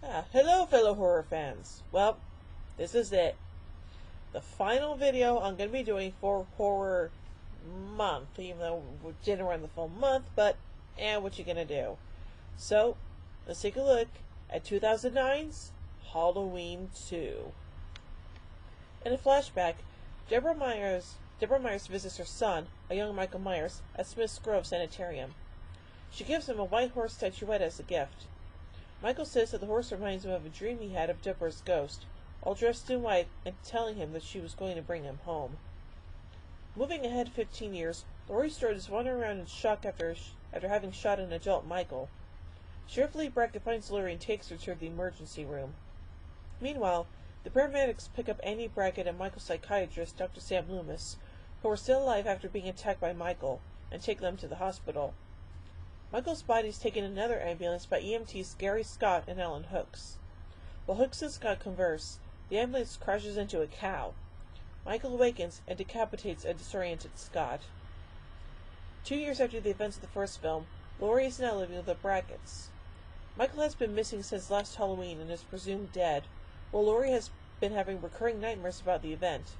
Hello fellow horror fans. Well, this is it. The final video I'm going to be doing for Horror Month, even though we didn't run the full month, but what you gonna do? So, let's take a look at 2009's Halloween 2. In a flashback, Deborah Myers visits her son, a young Michael Myers, at Smith's Grove Sanitarium. She gives him a white horse statuette as a gift. Michael says that the horse reminds him of a dream he had of Deborah's ghost, all dressed in white and telling him that she was going to bring him home. Moving ahead 15 years, Laurie Strode is wandering around in shock after having shot an adult Michael. Sheriff Lee Brackett finds Laurie and takes her to the emergency room. Meanwhile, the paramedics pick up Annie Brackett and Michael's psychiatrist, Dr. Sam Loomis, who are still alive after being attacked by Michael, and take them to the hospital. Michael's body is taken in another ambulance by EMTs Gary Scott and Ellen Hooks. While Hooks and Scott converse, the ambulance crashes into a cow. Michael awakens and decapitates a disoriented Scott. 2 years after the events of the first film, Laurie is now living with the Bracketts. Michael has been missing since last Halloween and is presumed dead, while Laurie has been having recurring nightmares about the event.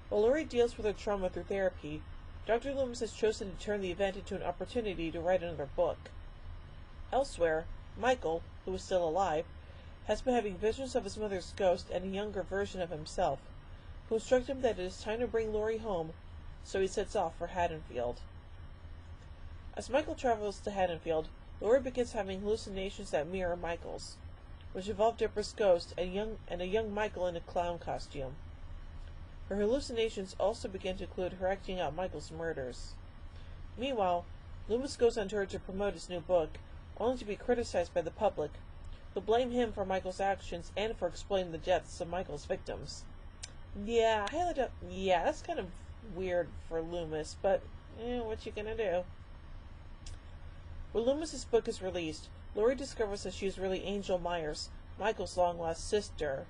While Laurie deals with her trauma through therapy, Dr. Loomis has chosen to turn the event into an opportunity to write another book. Elsewhere, Michael, who is still alive, has been having visions of his mother's ghost and a younger version of himself, who instruct him that it is time to bring Laurie home, so he sets off for Haddonfield. As Michael travels to Haddonfield, Laurie begins having hallucinations that mirror Michael's, which involve Deborah's ghost and a young Michael in a clown costume. Her hallucinations also begin to include her acting out Michael's murders. Meanwhile, Loomis goes on tour to promote his new book, only to be criticized by the public, who blame him for Michael's actions and for explaining the deaths of Michael's victims. Yeah, that's kind of weird for Loomis, but what you gonna do? When Loomis's book is released, Laurie discovers that she is really Angel Myers, Michael's long-lost sister.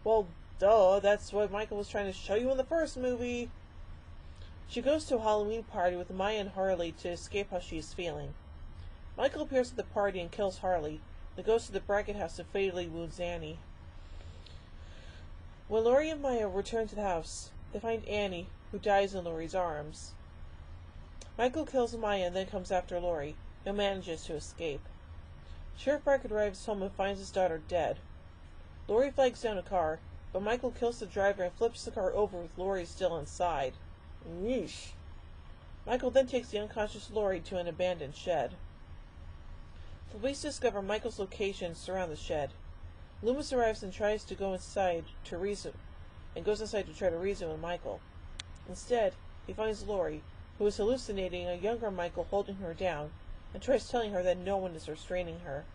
Well, duh, that's what Michael was trying to show you in the first movie. She goes to a Halloween party with Maya and Harley to escape how she is feeling. Michael appears at the party and kills Harley, then goes to the Brackett house and fatally wounds Annie. When Laurie and Maya return to the house, they find Annie, who dies in Laurie's arms. Michael kills Maya and then comes after Laurie, who manages to escape. Sheriff Brackett arrives home and finds his daughter dead. Laurie flags down a car, but Michael kills the driver and flips the car over with Laurie still inside. Yeesh. Michael then takes the unconscious Laurie to an abandoned shed. Police discover Michael's location and surround the shed. Loomis arrives and tries to go inside to reason, and goes inside to try to reason with Michael. Instead, he finds Laurie, who is hallucinating a younger Michael holding her down, and tries telling her that no one is restraining her.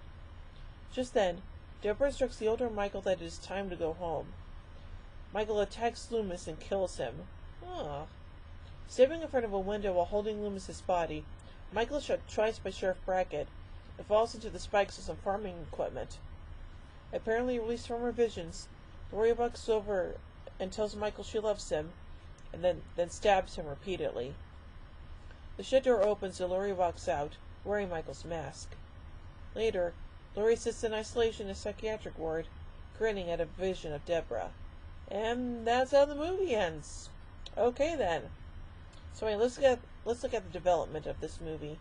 Just then, Deborah instructs the older Michael that it is time to go home. Michael attacks Loomis and kills him. Standing in front of a window while holding Loomis's body, Michael is shot twice by Sheriff Brackett and falls into the spikes of some farming equipment. Apparently released from her visions, Laurie walks over and tells Michael she loves him, and then stabs him repeatedly. The shed door opens and Laurie walks out, wearing Michael's mask. Later, Laurie sits in isolation in a psychiatric ward, grinning at a vision of Deborah. And that's how the movie ends. Okay then. So let's look at the development of this movie.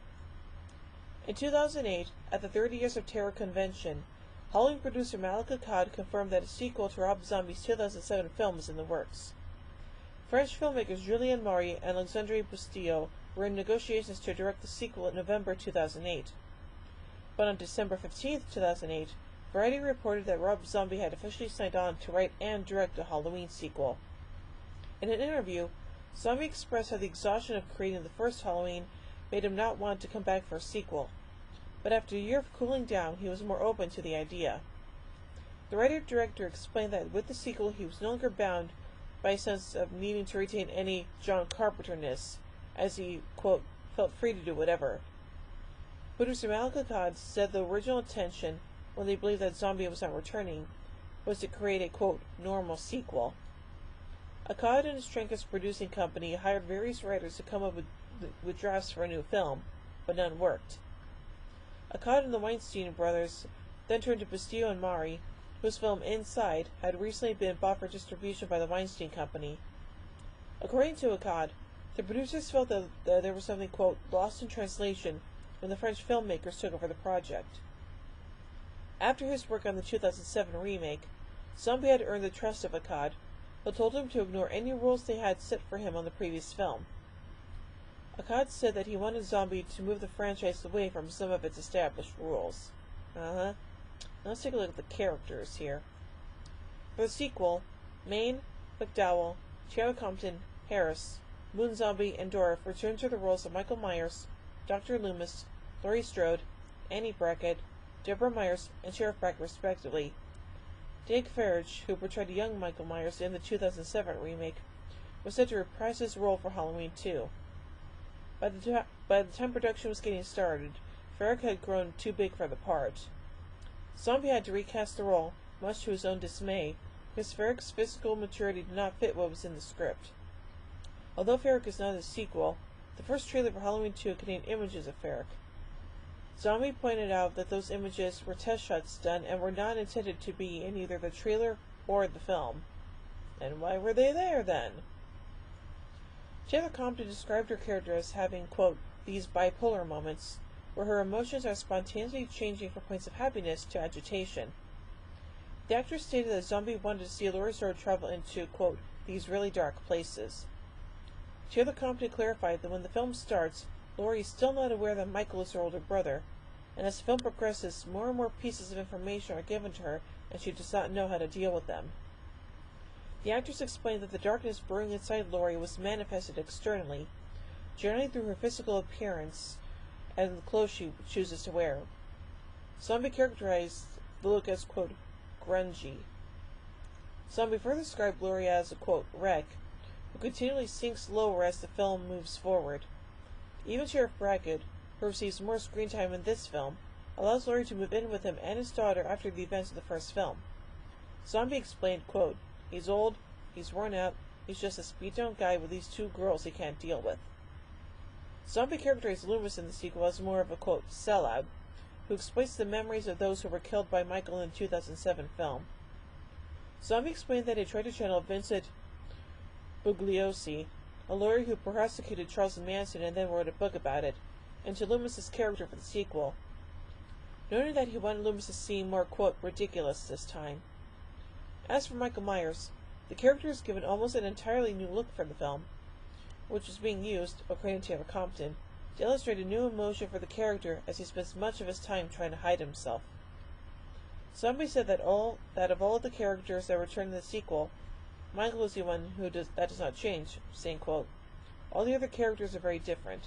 In 2008, at the 30 Years of Terror convention, Halloween producer Malek Akkad confirmed that a sequel to Rob Zombie's 2007 film is in the works. French filmmakers Julien Maury and Alexandre Bustillo were in negotiations to direct the sequel in November 2008. But on December 15, 2008, Variety reported that Rob Zombie had officially signed on to write and direct a Halloween sequel. In an interview, Zombie expressed how the exhaustion of creating the first Halloween made him not want to come back for a sequel, but after a year of cooling down, he was more open to the idea. The writer-director explained that with the sequel he was no longer bound by a sense of needing to retain any John Carpenter-ness, as he, quote, felt free to do whatever. Producer Malek Akkad said the original intention, when they believed that Zombie was not returning, was to create a, quote, normal sequel. Akkad and his Trancas producing company hired various writers to come up with drafts for a new film, but none worked. Akkad and the Weinstein brothers then turned to Bustillo and Mari, whose film Inside had recently been bought for distribution by the Weinstein Company. According to Akkad, the producers felt that there was something, quote, lost in translation when the French filmmakers took over the project. After his work on the 2007 remake, Zombie had earned the trust of Akkad, who told him to ignore any rules they had set for him on the previous film. Akkad said that he wanted Zombie to move the franchise away from some of its established rules. Let's take a look at the characters here. For the sequel, Maine, McDowell, Taylor Compton, Harris, Moon Zombie, and Dorff returned to the roles of Michael Myers, Dr. Loomis, Laurie Strode, Annie Brackett, Deborah Myers, and Sheriff Brackett respectively. Dave Farage, who portrayed young Michael Myers in the 2007 remake, was set to reprise his role for Halloween 2. By the time production was getting started, Farage had grown too big for the part. Zombie had to recast the role, much to his own dismay, because Farage's physical maturity did not fit what was in the script. Although Farage is not a sequel, the first trailer for Halloween 2 contained images of Farage. Zombie pointed out that those images were test shots done and were not intended to be in either the trailer or the film. And why were they there, then? Taylor Compton described her character as having, quote, these bipolar moments, where her emotions are spontaneously changing from points of happiness to agitation. The actress stated that Zombie wanted to see Laurie Strode travel into, quote, these really dark places. Taylor Compton clarified that when the film starts, Laurie is still not aware that Michael is her older brother, and as the film progresses, more and more pieces of information are given to her, and she does not know how to deal with them. The actress explained that the darkness brewing inside Laurie was manifested externally, generally through her physical appearance and the clothes she chooses to wear. Zombie characterized the look as, quote, grungy. Zombie further described Laurie as a, quote, wreck, who continually sinks lower as the film moves forward. Even Sheriff Brackett, who receives more screen time in this film, allows Laurie to move in with him and his daughter after the events of the first film. Zombie explained, quote, he's old, he's worn out, he's just a speed-down guy with these two girls he can't deal with. Zombie characterized Loomis in the sequel as more of a, quote, sellout, who exploits the memories of those who were killed by Michael in the 2007 film. Zombie explained that he tried to channel Vincent Bugliosi, a lawyer who prosecuted Charles Manson and then wrote a book about it, into Loomis's character for the sequel, noting that he wanted Loomis to seem more, quote, ridiculous this time. As for Michael Myers, the character is given almost an entirely new look for the film, which is being used, according to Taylor Compton, to illustrate a new emotion for the character as he spends much of his time trying to hide himself. Zombie said that of all the characters that return in the sequel, Michael is the one that does not change, saying, quote, all the other characters are very different.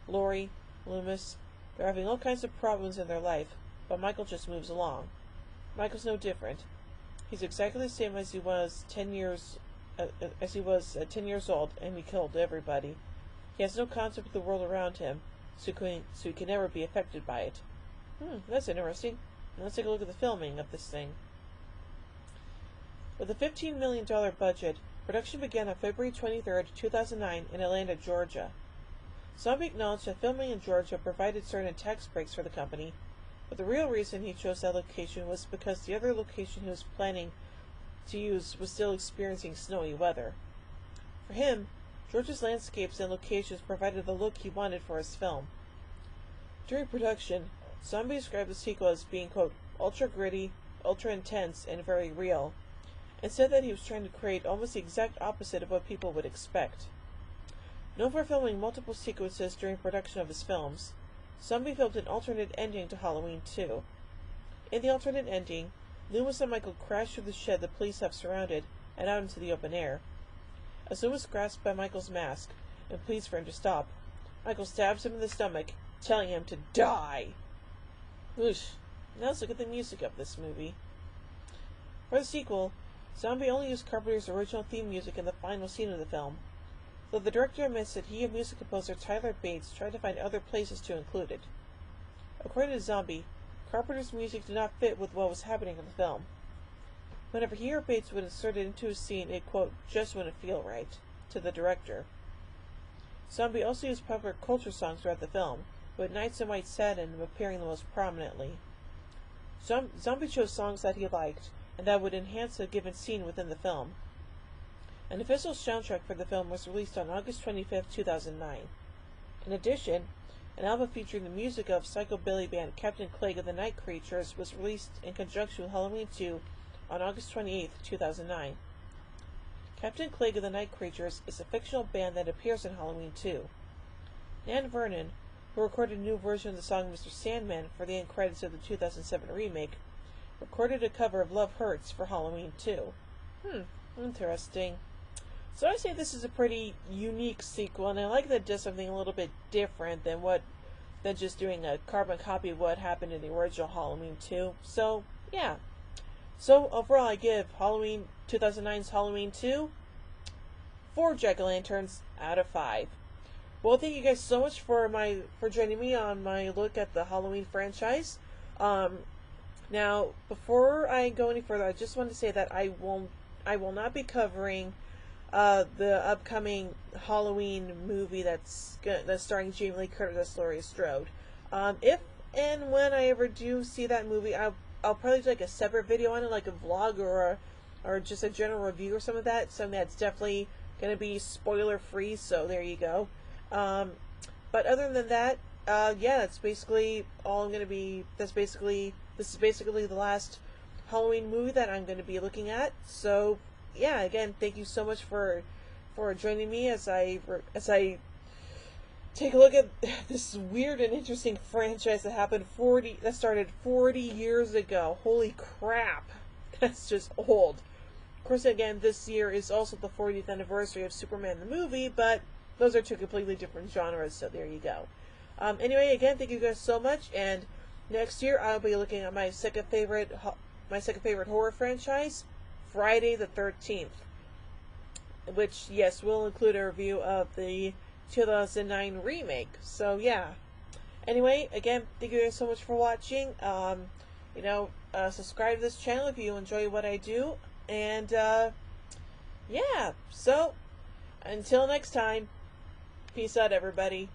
Laurie, Loomis, they're having all kinds of problems in their life, but Michael just moves along. Michael's no different. He's exactly the same as he was 10 years old, and he killed everybody. He has no concept of the world around him, so he can never be affected by it. That's interesting. Let's take a look at the filming of this thing. With a $15 million budget, production began on February 23, 2009 in Atlanta, Georgia. Zombie acknowledged that filming in Georgia provided certain tax breaks for the company, but the real reason he chose that location was because the other location he was planning to use was still experiencing snowy weather. For him, Georgia's landscapes and locations provided the look he wanted for his film. During production, Zombie described the sequel as being, quote, ultra gritty, ultra intense, and very real, and said that he was trying to create almost the exact opposite of what people would expect. Known for filming multiple sequences during production of his films, Zombie filmed an alternate ending to Halloween 2. In the alternate ending, Loomis and Michael crash through the shed the police have surrounded and out into the open air. As Loomis grasps by Michael's mask and pleads for him to stop, Michael stabs him in the stomach, telling him to die. Whoosh. Now let's look at the music of this movie. For the sequel, Zombie only used Carpenter's original theme music in the final scene of the film, though the director admits that he and music composer Tyler Bates tried to find other places to include it. According to Zombie, Carpenter's music did not fit with what was happening in the film. Whenever he or Bates would insert it into a scene, it, quote, just wouldn't feel right, to the director. Zombie also used popular culture songs throughout the film, with Nights in White Satin appearing the most prominently. Zombie chose songs that he liked and that would enhance a given scene within the film. An official soundtrack for the film was released on August 25th, 2009. In addition, an album featuring the music of psychobilly band Captain Clegg of the Night Creatures was released in conjunction with Halloween 2 on August 28th, 2009. Captain Clegg of the Night Creatures is a fictional band that appears in Halloween 2. Nan Vernon, who recorded a new version of the song Mr. Sandman for the end credits of the 2007 remake, recorded a cover of Love Hurts for Halloween 2. Interesting. So I say this is a pretty unique sequel, and I like that it does something a little bit different than just doing a carbon copy of what happened in the original Halloween 2. So, yeah. So, overall, I give 2009's Halloween 2 4 jack-o'-lanterns out of 5. Well, thank you guys so much for joining me on my look at the Halloween franchise. Now, before I go any further, I just want to say that I will not be covering the upcoming Halloween movie that's starring Jamie Lee Curtis as Laurie Strode. If and when I ever do see that movie, I'll probably do like a separate video on it, like a vlog or just a general review or something of that. Something that's definitely going to be spoiler free. So there you go. But other than that, yeah, that's basically all I'm going to be. This is basically the last Halloween movie that I'm going to be looking at. So yeah, again, thank you so much for joining me as I take a look at this weird and interesting franchise that started 40 years ago. Holy crap. That's just old. Of course, again, this year is also the 40th anniversary of Superman the movie, but those are two completely different genres, so there you go. Anyway, again, thank you guys so much, and next year I'll be looking at my second favorite horror franchise, Friday the 13th, which, yes, will include a review of the 2009 remake. So yeah. Anyway, again, thank you guys so much for watching. Subscribe to this channel if you enjoy what I do. And yeah. So until next time, peace out, everybody.